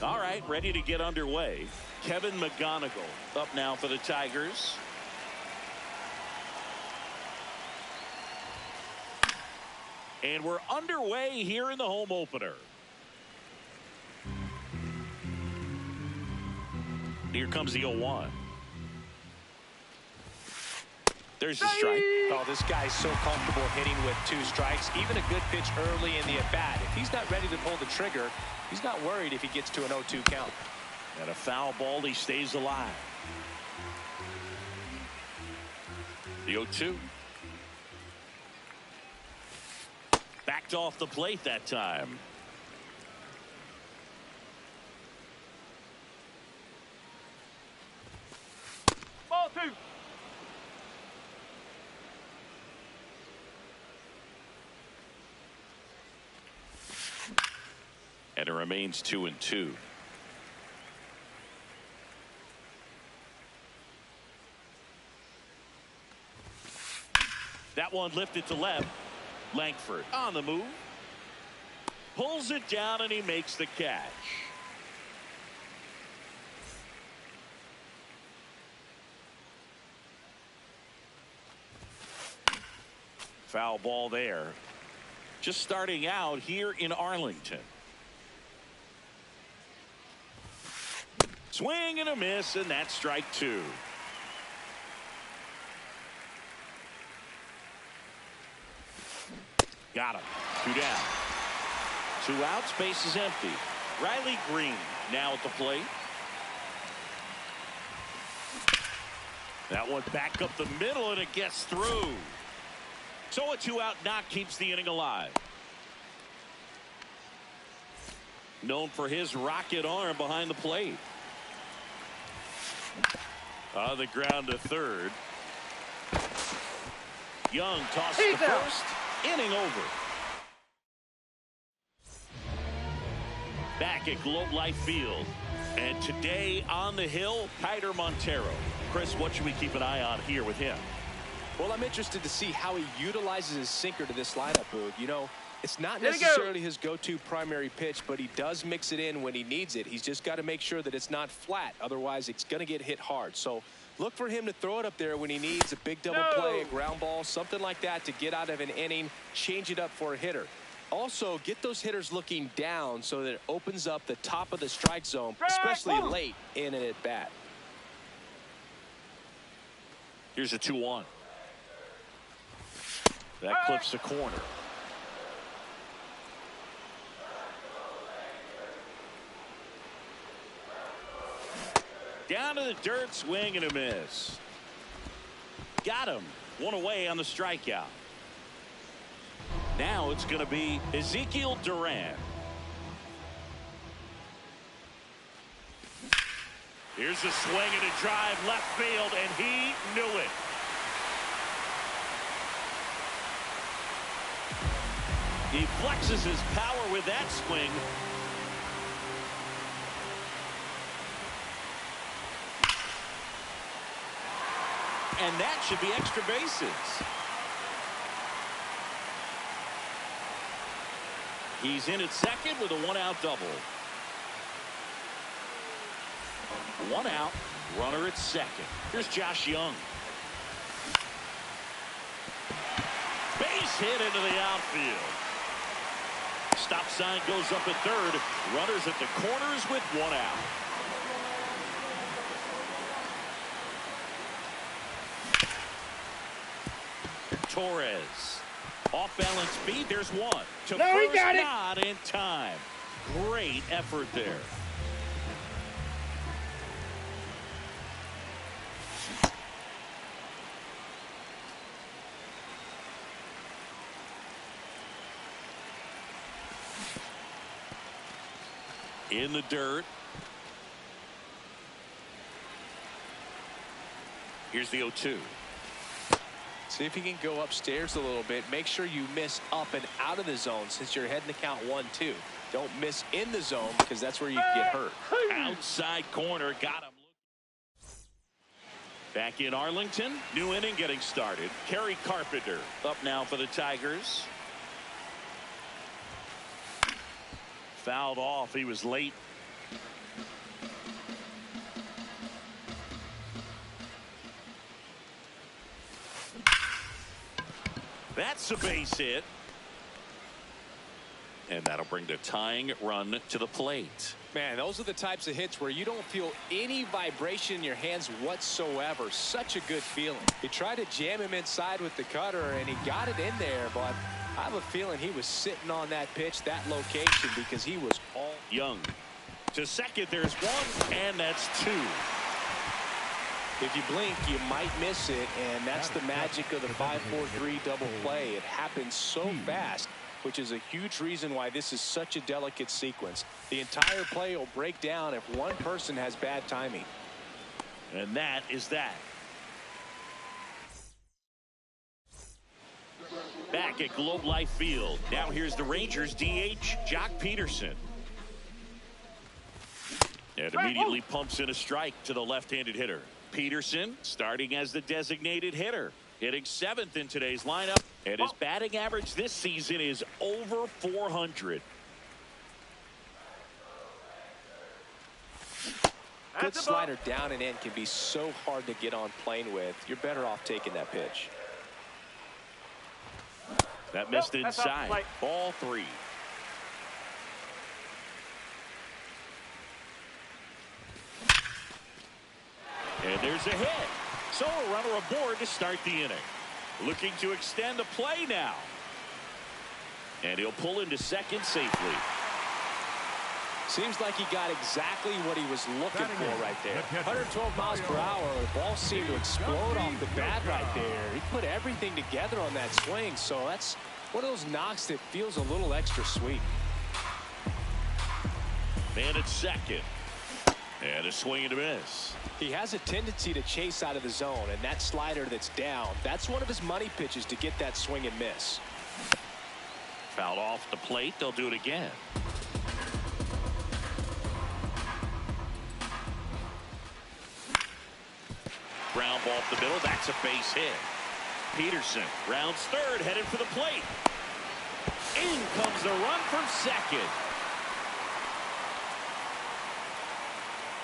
All right, ready to get underway. Kevin McGonigal up now for the Tigers. And we're underway here in the home opener. Here comes the 0-1. There's the strike. Oh, this guy's so comfortable hitting with 2 strikes. Even a good pitch early in the at-bat. If he's not ready to pull the trigger, he's not worried if he gets to an 0-2 count. And a foul ball, he stays alive. The 0-2. Backed off the plate that time. Ball 2. And it remains 2-2. That one lifted to left. Langford on the move. Pulls it down and he makes the catch. Foul ball there. Just starting out here in Arlington. Swing and a miss, and that's strike 2. Got him. 2 down. 2 outs, base is empty. Riley Green now at the plate. That one back up the middle, and it gets through. So a 2-out knock keeps the inning alive. Known for his rocket arm behind the plate. On the ground to third. Young tosses to first. Inning over. Back at Globe Life Field. And today on the hill, Kiter Montero. Chris, what should we keep an eye on here with him? Well, I'm interested to see how he utilizes his sinker to this lineup, Boog. You know, it's not necessarily his go-to primary pitch, but he does mix it in when he needs it. He's just got to make sure that it's not flat. Otherwise, it's going to get hit hard. So look for him to throw it up there when he needs a big double play, a ground ball, something like that to get out of an inning, change it up for a hitter. Also, get those hitters looking down so that it opens up the top of the strike zone, especially late in an at-bat. Here's a 2-1. That clips the corner. Down to the dirt, swing and a miss. Got him. One away on the strikeout. Now it's going to be Ezekiel Duran. Here's a swing and a drive left field, and he knew it. He flexes his power with that swing. And that should be extra bases. He's in at second with a one-out double. One out, runner at second. Here's Josh Young. Base hit into the outfield. Stop sign goes up at third. Runners at the corners with one out. Torres. Off balance beat. There's one. To no, first, he got it. Not in time. Great effort there. In the dirt. Here's the 0-2. See if you can go upstairs a little bit. Make sure you miss up and out of the zone since you're heading to count 1-2. Don't miss in the zone because that's where you get hurt. Outside corner. Got him. Back in Arlington. New inning getting started. Kerry Carpenter up now for the Tigers. Fouled off. He was late. That's a base hit. And that'll bring the tying run to the plate. Man, those are the types of hits where you don't feel any vibration in your hands whatsoever. Such a good feeling. He tried to jam him inside with the cutter, and he got it in there, but I have a feeling he was sitting on that pitch, that location, because he was all Young. To second, there's one, and that's two. If you blink, you might miss it, and that's the magic of the 5-4-3 double play. It happens so fast, which is a huge reason why this is such a delicate sequence. The entire play will break down if one person has bad timing. And that is that. Back at Globe Life Field. Now here's the Rangers DH, Jock Peterson. And immediately pumps in a strike to the left-handed hitter. Peterson starting as the designated hitter. Hitting 7th in today's lineup. And his batting average this season is over 400. Good slider down and in can be so hard to get on plane with. You're better off taking that pitch. That missed inside. Ball 3. And there's a hit. So a runner aboard to start the inning. Looking to extend the play now. And he'll pull into second safely. Seems like he got exactly what he was looking for right there. 112 miles per hour. The ball seemed to explode off the bat right there. He put everything together on that swing. So that's one of those knocks that feels a little extra sweet. Man at second. And a swing and a miss. He has a tendency to chase out of the zone, and that slider that's down, that's one of his money pitches to get that swing and miss. Fouled off the plate. They'll do it again. Ground ball up the middle. That's a base hit. Peterson rounds third, headed for the plate. In comes the run from second.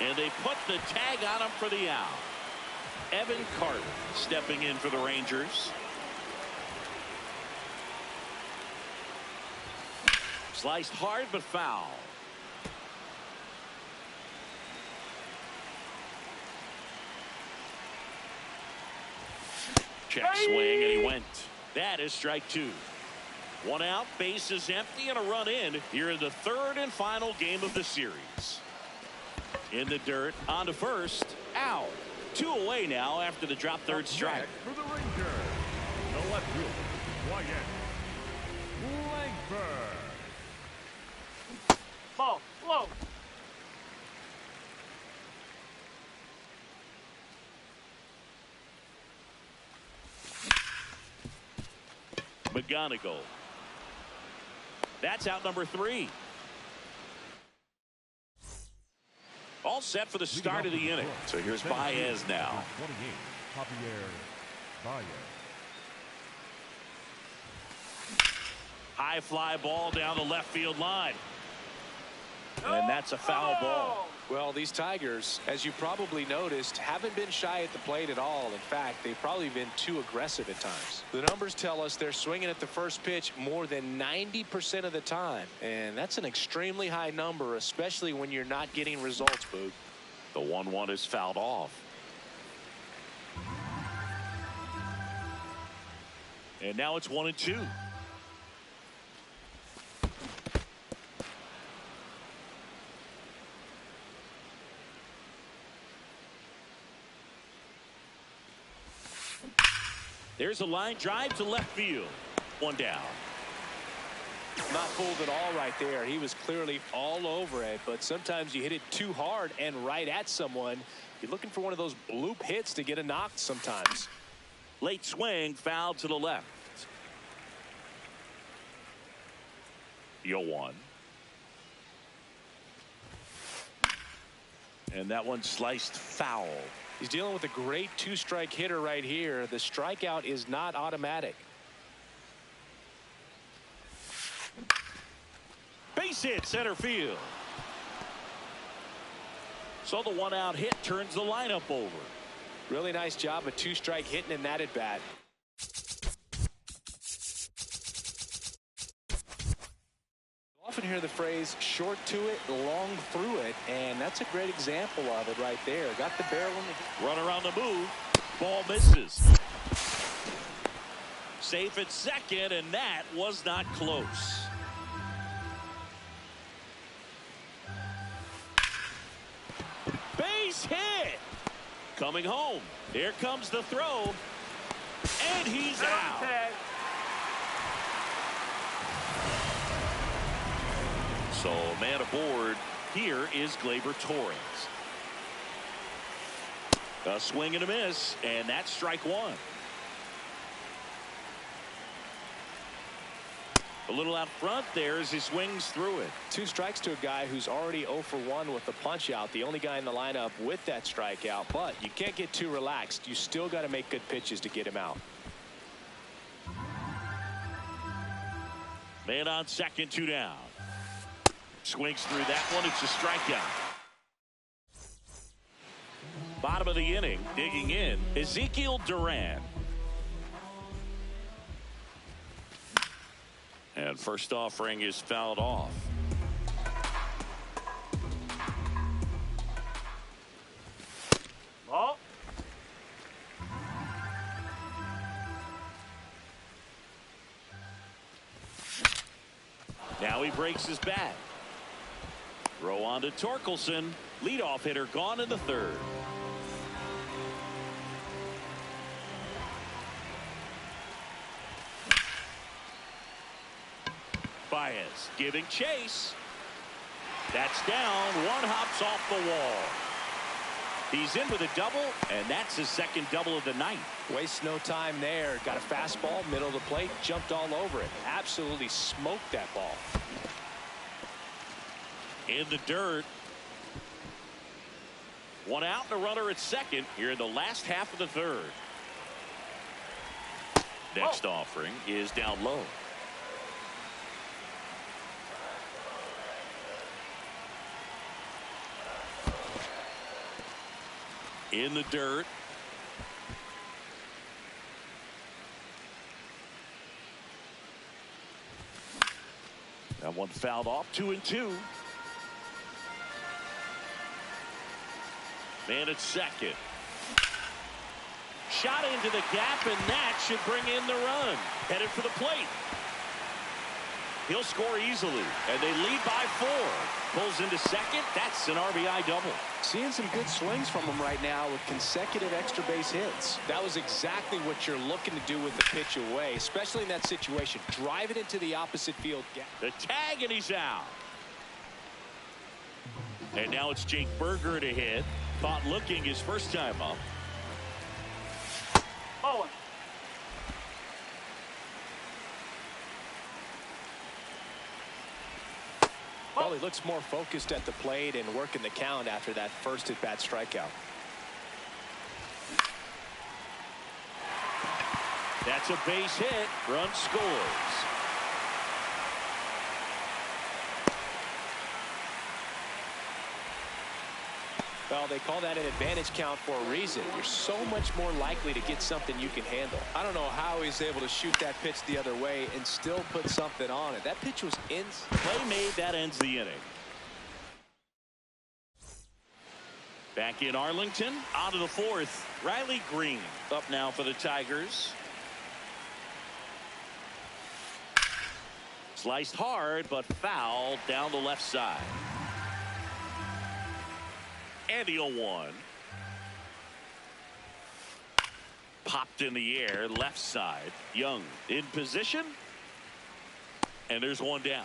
And they put the tag on him for the out. Evan Carter stepping in for the Rangers. Sliced hard but foul. Check swing, and he went. That is strike 2. One out, bases empty, and a run in here in the third and final game of the series. In the dirt, on to first, out. 2 away now after the drop third strike. For the Rangers, the left fielder, Wyatt Langford. Ball, low. McGonigal. That's out number 3. All set for the start of the inning. So here's Baez now. 28, Javier Baez. High fly ball down the left field line. And that's a foul ball. Well, these Tigers, as you probably noticed, haven't been shy at the plate at all. In fact, they've probably been too aggressive at times. The numbers tell us they're swinging at the first pitch more than 90% of the time. And that's an extremely high number, especially when you're not getting results, Boog. The 1-1 is fouled off. And now it's 1-2. There's a line drive to left field. 1 down. Not fooled at all right there. He was clearly all over it, but sometimes you hit it too hard and right at someone. You're looking for one of those bloop hits to get a knock sometimes. Late swing, foul to the left. 0-1. And that one sliced foul. He's dealing with a great 2-strike hitter right here. The strikeout is not automatic. Base hit center field. So the 1-out hit turns the lineup over. Really nice job of 2-strike hitting in that at bat. Often hear the phrase short to it, long through it, and that's a great example of it right there. Got the barrel in the Run around the move. Ball misses. Safe at second, and that was not close. Base hit. Coming home. Here comes the throw. And he's out. So man aboard here is Gleyber Torres. A swing and a miss, and that's strike 1. A little out front there as he swings through it. 2 strikes to a guy who's already 0 for 1 with the punch out. The only guy in the lineup with that strikeout, but you can't get too relaxed. You still got to make good pitches to get him out. Man on second, 2 down. Swings through that one. It's a strikeout. Bottom of the inning, digging in, Ezekiel Duran. And first offering is fouled off. Ball. Now he breaks his bat. Throw on to Torkelson. Leadoff hitter gone in the 3rd. Baez giving chase. That's down. 1 hops off the wall. He's in with a double, and that's his 2nd double of the night. Wastes no time there. Got a fastball, middle of the plate, jumped all over it. Absolutely smoked that ball. In the dirt. 1 out and a runner at second here in the last half of the 3rd. Next offering is down low. In the dirt. That one fouled off. 2-2. Man at second. Shot into the gap, and that should bring in the run. Headed for the plate. He'll score easily, and they lead by 4. Pulls into second. That's an RBI double. Seeing some good swings from him right now with consecutive extra base hits. That was exactly what you're looking to do with the pitch away, especially in that situation. Drive it into the opposite field. The tag, and he's out. And now it's Jake Berger to hit. Caught looking his first time up. Oh. Well, he looks more focused at the plate and working the count after that first at-bat strikeout. That's a base hit. Run scores. Well, they call that an advantage count for a reason. You're so much more likely to get something you can handle. I don't know how he's able to shoot that pitch the other way and still put something on it. That pitch was in. Play made. That ends the inning. Back in Arlington. On to the 4th. Riley Green up now for the Tigers. Sliced hard, but foul down the left side. And the 0-1. Popped in the air, left side. Young in position. And there's one down.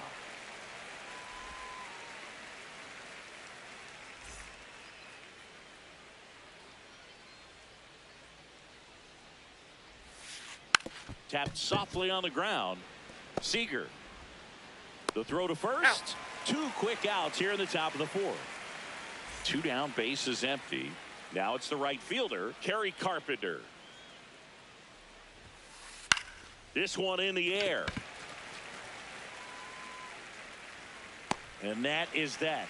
Tapped softly on the ground. Seager. The throw to first. Out. 2 quick outs here in the top of the 4th. 2 down, base is empty. Now it's the right fielder, Kerry Carpenter. This one in the air. And that is that.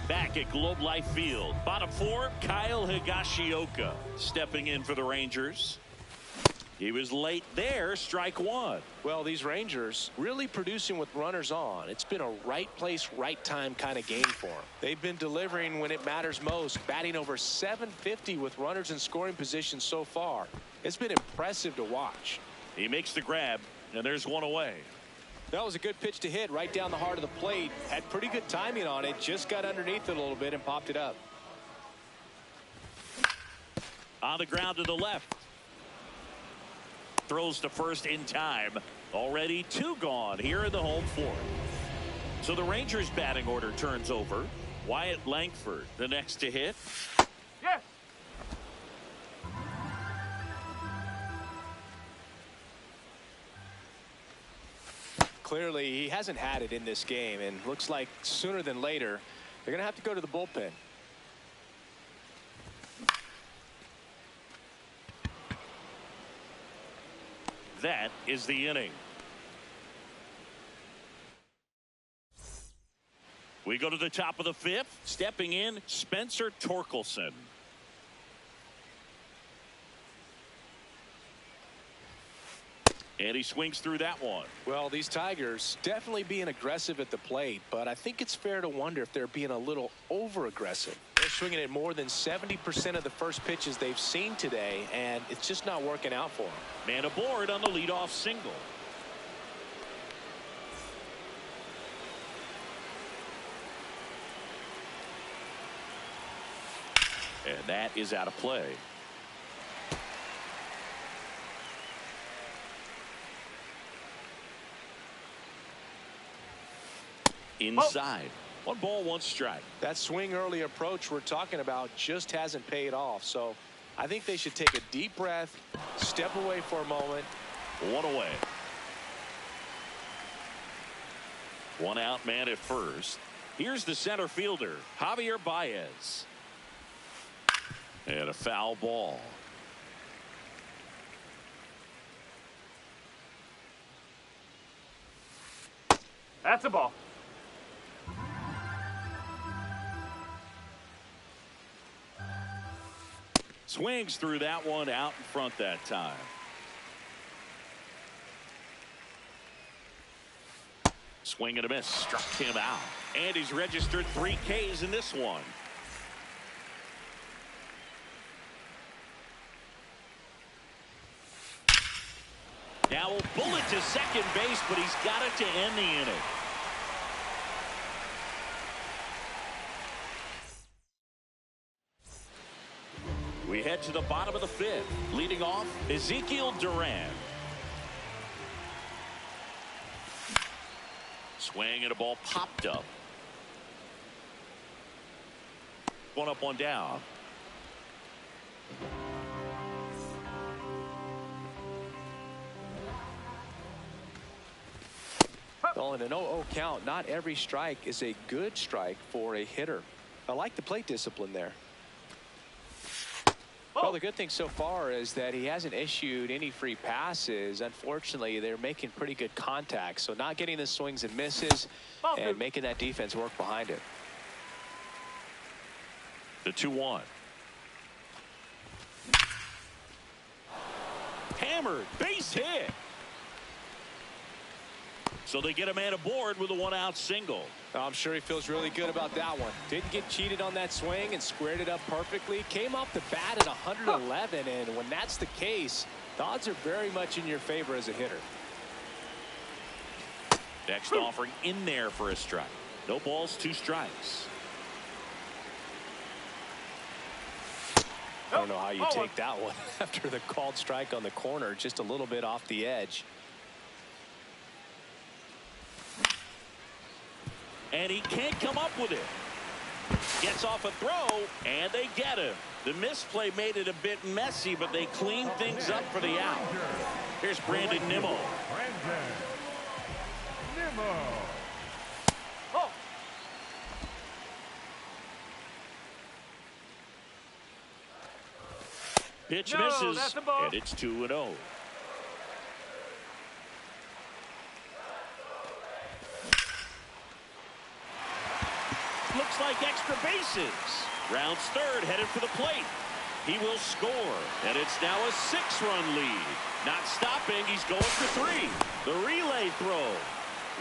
Back at Globe Life Field. Bottom 4, Kyle Higashioka stepping in for the Rangers. He was late there, strike 1. Well, these Rangers really producing with runners on. It's been a right place, right time kind of game for them. They've been delivering when it matters most, batting over .750 with runners in scoring position so far. It's been impressive to watch. He makes the grab, and there's one away. That was a good pitch to hit right down the heart of the plate. Had pretty good timing on it, just got underneath it a little bit and popped it up. On the ground to the left. Throws to first in time. Already 2 gone here in the home 4th. So the Rangers batting order turns over. Wyatt Langford the next to hit. Yes. Clearly he hasn't had it in this game, and looks like sooner than later they're going to have to go to the bullpen. That is the inning. We go to the top of the 5th. Stepping in, Spencer Torkelson. And he swings through that one. Well, these Tigers definitely being aggressive at the plate, but I think it's fair to wonder if they're being a little over-aggressive. They're swinging at more than 70% of the first pitches they've seen today, and it's just not working out for them. Man aboard on the leadoff single. And that is out of play. Inside. 1 ball, 1 strike. That swing early approach we're talking about just hasn't paid off. So I think they should take a deep breath, step away for a moment. 1 away. 1 out, man at first. Here's the center fielder, Javier Baez. And a foul ball. That's a ball. Swings through that one, out in front that time. Swing and a miss, struck him out. And he's registered 3 Ks in this one. Now a bullet to second base, but he's got it to end the inning. We head to the bottom of the fifth. Leading off, Ezekiel Duran. Swing and a ball popped up. One up, one down. Well, in an 0-0 count, not every strike is a good strike for a hitter. I like the plate discipline there. Well, the good thing so far is that he hasn't issued any free passes. Unfortunately, they're making pretty good contact. So not getting the swings and misses and making that defense work behind it. The 2-1. Hammered, base hit. So they get a man aboard with a one-out single. I'm sure he feels really good about that one. Didn't get cheated on that swing and squared it up perfectly. Came off the bat at 111, and when that's the case, the odds are very much in your favor as a hitter. Next offering in there for a strike. No balls, 2 strikes. I don't know how you take that one after the called strike on the corner, just a little bit off the edge. And he can't come up with it. Gets off a throw, and they get him. The misplay made it a bit messy, but they cleaned things up for the out. Here's Brandon Nimmo. Oh. Pitch No, misses, that's a ball. and it's 2-0. Looks like extra bases. Rounds third, headed for the plate. He will score, and it's now a 6-run lead. Not stopping, he's going for 3. The relay throw.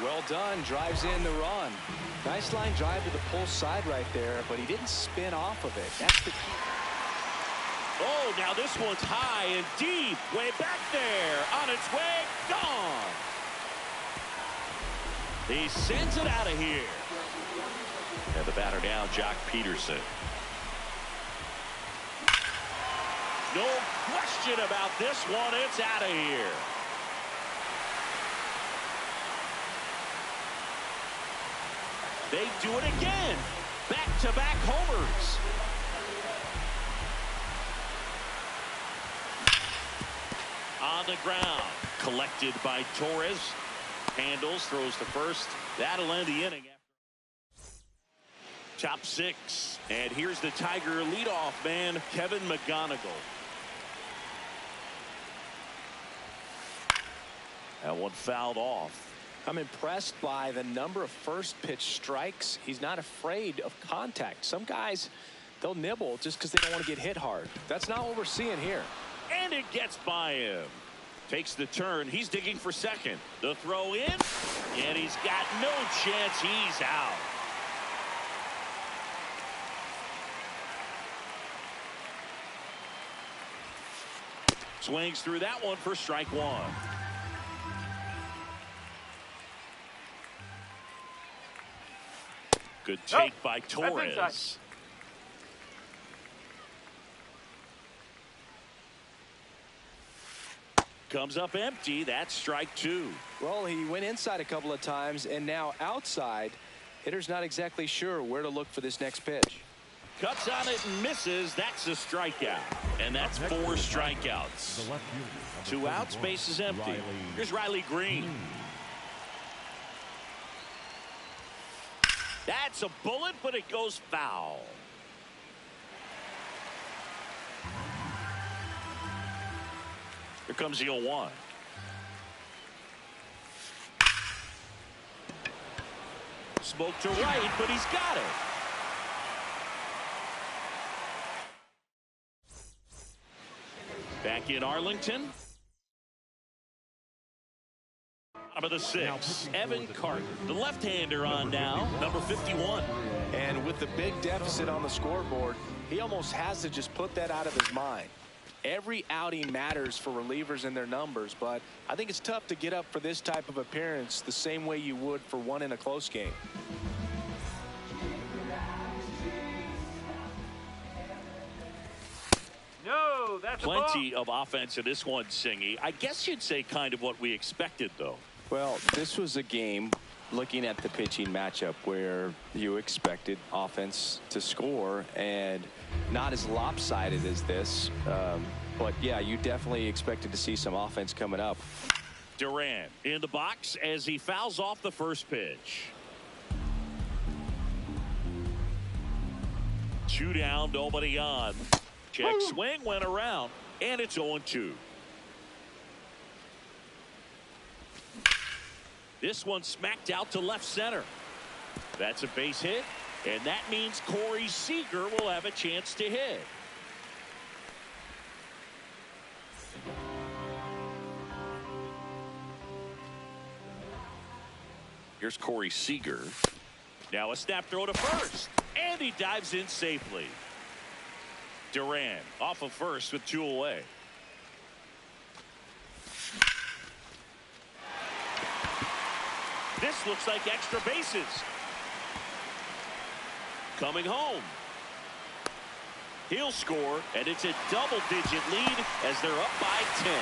Well done, drives in the run. Nice line drive to the pull side right there, but he didn't spin off of it. That's the key. Oh, now this one's high and deep. Way back there. On its way. Gone. He sends it out of here. And the batter now, Jock Peterson. No question about this one. It's out of here. They do it again. Back-to-back homers. On the ground. Collected by Torres. Handles, throws to first. That'll end the inning. Top 6. And here's the Tiger leadoff man, Kevin McGonigal. That one fouled off. I'm impressed by the number of first pitch strikes. He's not afraid of contact. Some guys, they'll nibble just because they don't want to get hit hard. That's not what we're seeing here. And it gets by him. Takes the turn. He's digging for second. The throw in. And he's got no chance. He's out. Swings through that one for strike 1. Good take by Torres. Comes up empty. That's strike 2. Well, he went inside a couple of times, and now outside. Hitter's not exactly sure where to look for this next pitch. Cuts on it and misses. That's a strikeout. And that's 4 strikeouts. 2 outs, base is empty. Here's Riley Green. That's a bullet, but it goes foul. Here comes the 0-1. Smoke to right, but he's got it. Back in Arlington. Top of the 6, Evan Carter, the left-hander on now, number 51. And with the big deficit on the scoreboard, he almost has to just put that out of his mind. Every outing matters for relievers and their numbers, but I think it's tough to get up for this type of appearance the same way you would for one in a close game. No, that's a ball. Plenty of offense in this one, Singy. I guess you'd say kind of what we expected, though. Well, this was a game, looking at the pitching matchup, where you expected offense to score, and not as lopsided as this. But, yeah, you definitely expected to see some offense coming up. Duran in the box as he fouls off the first pitch. 2 down, nobody on. Check swing went around, and it's 0-2. This one smacked out to left center. That's a base hit, and that means Corey Seager will have a chance to hit. Here's Corey Seager. Now a snap throw to first, and he dives in safely. Duran off of first with 2 away. This looks like extra bases. Coming home. He'll score, and it's a double-digit lead as they're up by 10.